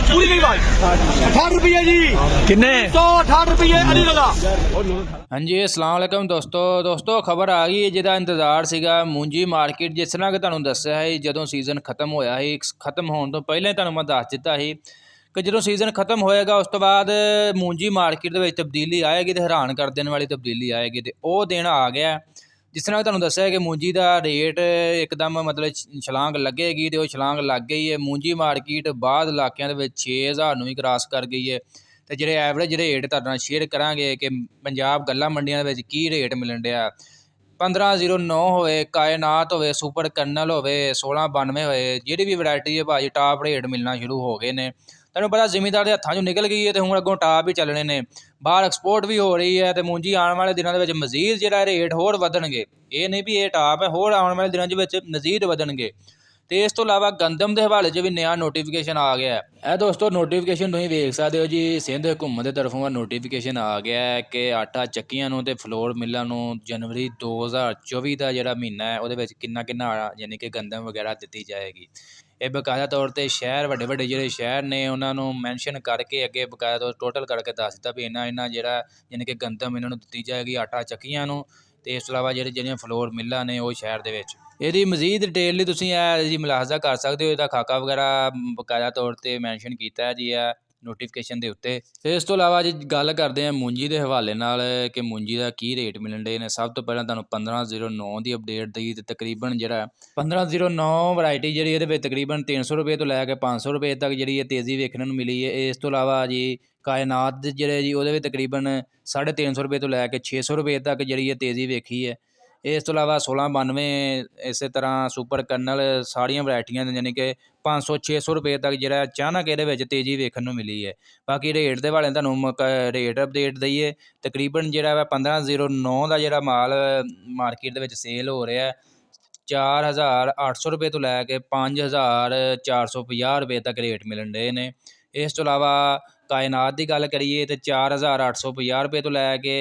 पूरी नहीं बात 68 रुपये जी किन्ने 168 रुपये अली लगा। हाँ जी अस्सलाम वालेकुम दोस्तों खबर आ गई है जिहदा इंतजार सीगा मूंजी मार्केट जिस तरह कि तुहानूं दस्सिया है जदों सीजन खत्म होया ही खत्म होने तो पहले तुहानूं मैं दस दिता ही कि जो सीजन खत्म होएगा उस तो बाद मूंजी मार्केट दे विच तब्दीली आएगी तो हैरान कर देने वाली तब्दीली आएगी तो वह दिन आ गया। जिस तरह तुहानूं दस्सिया कि मूंजी का रेट एकदम मतलब छलांग लगेगी तो छलांग लग गई है। मूंजी मार्केट बाद इलाकों के 6000 भी क्रॉस कर गई है। तो जो एवरेज रेट तुहाडे नाल शेयर करांगे कि पंजाब गल्ला मंडियां दे विच की रेट मिलन डिया 1509 होए कायनात होए सुपर कर्नल होए 1692 होए जिहड़ी भी वैरायटी है भाजी टॉप रेट मिलना शुरू हो गए ने। तुहानूं पता जिमीदार दे हत्थां चों निकल गई है तो हुण अगों टॉप ही चलने ने बाहर एक्सपोर्ट भी हो रही है तो मूंजी आने वाले दिनों के मजीद जिहड़ा रेट होर वधणगे ये नहीं भी ये टॉप है होर आने वाले दिनों के मजीद वधणगे। तो इस तो इलावा गंदम के हवाले च भी नया नोटिफिकेशन आ गया है। दोस्तों नोटिफिकेशन तुसीं वेख सकते हो जी सिंध हुकूमत की तरफों नोटिफिकेशन आ गया है कि आटा चक्कियां नूं ते फ्लोर मिल्लां नूं जनवरी 2024 का जिहड़ा महीना है उहदे विच किन्ना यानी कि गंदम वगैरह दित्ती जाएगी। ये बकायदा तौर पर शहर वड्डे वड्डे जिहड़े शहर ने उन्होंने मैंशन करके अगे बकायदा तौर टोटल करके दस दिता भी इन्ना जिहड़ा यानी कि गंदम इन्हों दित्ती जाएगी आटा चक्कियां नूं ते इस तो इलावा जिहड़ियां फ्लोर मिल्लां ने वो शहर दे विच ਇਹਦੀ ਮਜ਼ੀਦ ਡਿਟੇਲ ਲਈ ਤੁਸੀਂ ਇਹ ਜੀ ਮੁਲਾਹਜ਼ਾ ਕਰ ਸਕਦੇ ਹੋ। ਇਹਦਾ ਖਾਕਾ ਵਗੈਰਾ ਬਕਾਇਦਾ ਤੌਰ 'ਤੇ ਮੈਂਸ਼ਨ ਕੀਤਾ ਹੈ ਜੀ ਇਹ ਨੋਟੀਫਿਕੇਸ਼ਨ ਦੇ ਉੱਤੇ। ਤੇ ਇਸ ਤੋਂ ਇਲਾਵਾ ਜੀ ਗੱਲ ਕਰਦੇ ਹਾਂ ਮੂੰਜੀ ਦੇ ਹਵਾਲੇ ਨਾਲ ਕਿ ਮੂੰਜੀ ਦਾ ਕੀ ਰੇਟ ਮਿਲਣ ਡੇ ਨੇ। ਸਭ ਤੋਂ ਪਹਿਲਾਂ ਤੁਹਾਨੂੰ 1509 ਦੀ ਅਪਡੇਟ ਦੀ ਤੇ ਤਕਰੀਬਨ ਜਿਹੜਾ 1509 ਵੈਰਾਈਟੀ ਜਿਹੜੀ ਇਹਦੇ ਵਿੱਚ ਤਕਰੀਬਨ 300 ਰੁਪਏ ਤੋਂ ਲੈ ਕੇ 500 ਰੁਪਏ ਤੱਕ ਜਿਹੜੀ ਇਹ ਤੇਜ਼ੀ ਵੇਖਣ ਨੂੰ ਮਿਲੀ ਹੈ। ਇਸ ਤੋਂ ਇਲਾਵਾ ਜੀ ਕਾਇਨਾਤ ਦੇ ਜਿਹੜੇ ਜੀ ਉਹਦੇ ਵਿੱਚ ਤਕਰੀਬਨ 350 ਰੁਪਏ ਤੋਂ ਲੈ ਕੇ 600 ਰੁਪਏ ਤੱਕ ਜਿਹੜੀ ਇਹ ਤੇਜ਼ੀ ਵੇਖੀ ਹੈ। ਇਸ ਤੋਂ ਇਲਾਵਾ 1692 ਇਸੇ ਤਰ੍ਹਾਂ ਸੁਪਰ ਕਰਨਲ ਸਾਰੀਆਂ ਵੈਰਾਈਟੀਆਂ ਯਾਨੀ ਕਿ 500-600 ਰੁਪਏ ਤੱਕ ਜਿਹੜਾ ਅਚਾਨਕ ਇਹਦੇ ਵਿੱਚ ਤੇਜ਼ੀ ਵੇਖਣ ਨੂੰ ਮਿਲੀ ਹੈ। ਬਾਕੀ ਰੇਟ ਦੇ ਵਾਲੇ ਤੁਹਾਨੂੰ ਰੇਟ ਅਪਡੇਟ ਦਈਏ ਤਕਰੀਬਨ ਜਿਹੜਾ ਵਾ 1509 ਦਾ ਜਿਹੜਾ ਮਾਲ ਮਾਰਕੀਟ ਦੇ ਵਿੱਚ ਸੇਲ ਹੋ ਰਿਹਾ 4800 ਰੁਪਏ ਤੋਂ ਲੈ ਕੇ 5450 ਰੁਪਏ ਤੱਕ ਰੇਟ ਮਿਲਣ ਡੇ ਨੇ। ਇਸ ਤੋਂ ਇਲਾਵਾ ਕਾਇਨਾਤ ਦੀ ਗੱਲ ਕਰੀਏ ਤਾਂ 4850 ਰੁਪਏ ਤੋਂ ਲੈ ਕੇ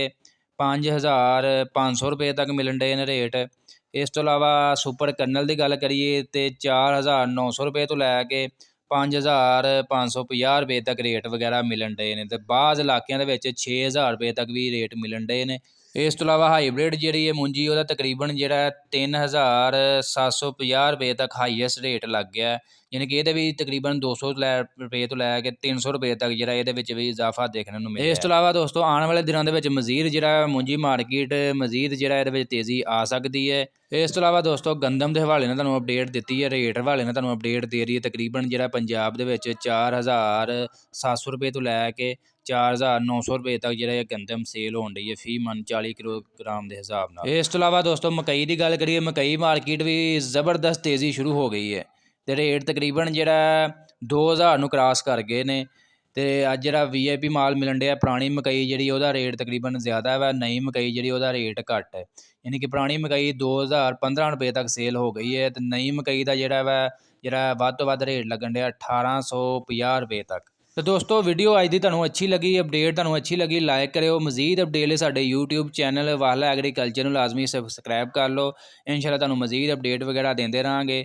5500 ਰੁਪਏ ਤੱਕ ਮਿਲਣ ਡੇ ਨੇ ਰੇਟ। ਇਸ ਤੋਂ ਇਲਾਵਾ ਸੁਪਰ ਕਰਨਲ ਦੀ ਗੱਲ ਕਰੀਏ ਤਾਂ 4900 ਰੁਪਏ ਤੋਂ ਲੈ ਕੇ 5550 ਰੁਪਏ ਤੱਕ ਰੇਟ ਵਗੈਰਾ ਮਿਲਣ ਡੇ ਨੇ। ਅਤੇ ਬਾਅਦ ਇਲਾਕਿਆਂ ਦੇ ਵਿੱਚ 6000 ਰੁਪਏ ਤੱਕ ਵੀ ਰੇਟ ਮਿਲਣ ਡੇ ਨੇ। ਇਸ ਤੋਂ ਇਲਾਵਾ ਹਾਈਬ੍ਰਿਡ ਜਿਹੜੀ ਹੈ ਮੂੰਜੀ ਉਹਦਾ ਤਕਰੀਬਨ ਜਿਹੜਾ 3750 ਰੁਪਏ ਤੱਕ ਹਾਈਐਸਟ ਰੇਟ ਲੱਗ ਗਿਆ ਯਾਨੀ ਕਿ ਇਹਦੇ ਵੀ ਤਕਰੀਬਨ 200 ਰੁਪਏ ਤੋਂ ਲੈ ਕੇ 300 ਰੁਪਏ ਤੱਕ ਜਿਹੜਾ ਇਹਦੇ ਵਿੱਚ ਵੀ ਇਜ਼ਾਫਾ ਦੇਖਣ ਨੂੰ ਮਿਲਿਆ। ਇਸ ਤੋਂ ਇਲਾਵਾ ਦੋਸਤੋ ਆਉਣ ਵਾਲੇ ਦਿਨਾਂ ਦੇ ਵਿੱਚ ਮਜ਼ੀਦ ਜਿਹੜਾ ਮੂੰਜੀ ਮਾਰਕੀਟ ਮਜ਼ੀਦ ਜਿਹੜਾ ਇਹਦੇ ਵਿੱਚ ਤੇਜ਼ੀ ਆ ਸਕਦੀ ਹੈ। ਇਸ ਤੋਂ ਇਲਾਵਾ ਦੋਸਤੋ ਗੰਦਮ ਦੇ ਹਵਾਲੇ ਨਾਲ ਤੁਹਾਨੂੰ ਅਪਡੇਟ ਦਿੱਤੀ ਹੈ ਰੇਟ ਹਵਾਲੇ ਨਾਲ ਤੁਹਾਨੂੰ ਅਪਡੇਟ ਦੇ ਰਹੀ ਹੈ ਤਕਰੀਬਨ ਜਿਹੜਾ ਪੰਜਾਬ ਦੇ ਵਿੱਚ 4700 ਰੁਪਏ ਤੋਂ ਲੈ ਕੇ 4900 ਰੁਪਏ ਤੱਕ ਜਿਹੜਾ ਇਹ ਗੰਦਮ ਸੇਲ ਹੋਣ ਡਈ ਹੈ ਫੀ ਮਨ 40 ਕਿਲੋਗ੍ਰਾਮ ਦੇ ਹਿਸਾਬ ਨਾਲ। ਇਸ ਤੋਂ ਇਲਾਵਾ ਦੋਸਤੋ ਮਕਈ ਦੀ ਗੱਲ ਕਰੀਏ ਮਕਈ ਮਾਰਕੀਟ ਵੀ ਜ਼ਬਰਦਸਤ ਤੇਜ਼ੀ ਸ਼ੁਰੂ ਹੋ ਗਈ ਹੈ ਤੇ ਰੇਟ ਤਕਰੀਬਨ ਜਿਹੜਾ 2000 ਨੂੰ ਕ੍ਰਾਸ ਕਰ ਗਏ ਨੇ। ਤੇ ਅੱਜ ਜਿਹੜਾ VIP ਮਾਲ ਮਿਲਣ ਡਿਆ ਪੁਰਾਣੀ ਮਕਈ ਜਿਹੜੀ ਉਹਦਾ ਰੇਟ ਤਕਰੀਬਨ ਜ਼ਿਆਦਾ ਵਾ ਨਵੀਂ ਮਕਈ ਜਿਹੜੀ ਉਹਦਾ ਰੇਟ ਘੱਟ ਹੈ ਯਾਨੀ ਕਿ ਪੁਰਾਣੀ ਮਕਈ 2015 ਰੁਪਏ ਤੱਕ ਸੇਲ ਹੋ ਗਈ ਹੈ ਤੇ ਨਵੀਂ ਮਕਈ ਦਾ ਜਿਹੜਾ ਵੱਧ ਤੋਂ ਵੱਧ ਰੇਟ ਲੱਗਣ ਡਿਆ 1850 ਰੁਪਏ ਤੱਕ। तो दोस्तों वीडियो अज की तुहानूं अच्छी लगी अपडेट तुहानूं अच्छी लगी लाइक करियो मजीद अपडेट लिए साडे यूट्यूब चैनल वाला एग्रीकल्चर नूं लाजमी सबसक्राइब कर लो। इंशाअल्लाह तुहानूं मजीद अपडेट वगैरह देंदे रहांगे।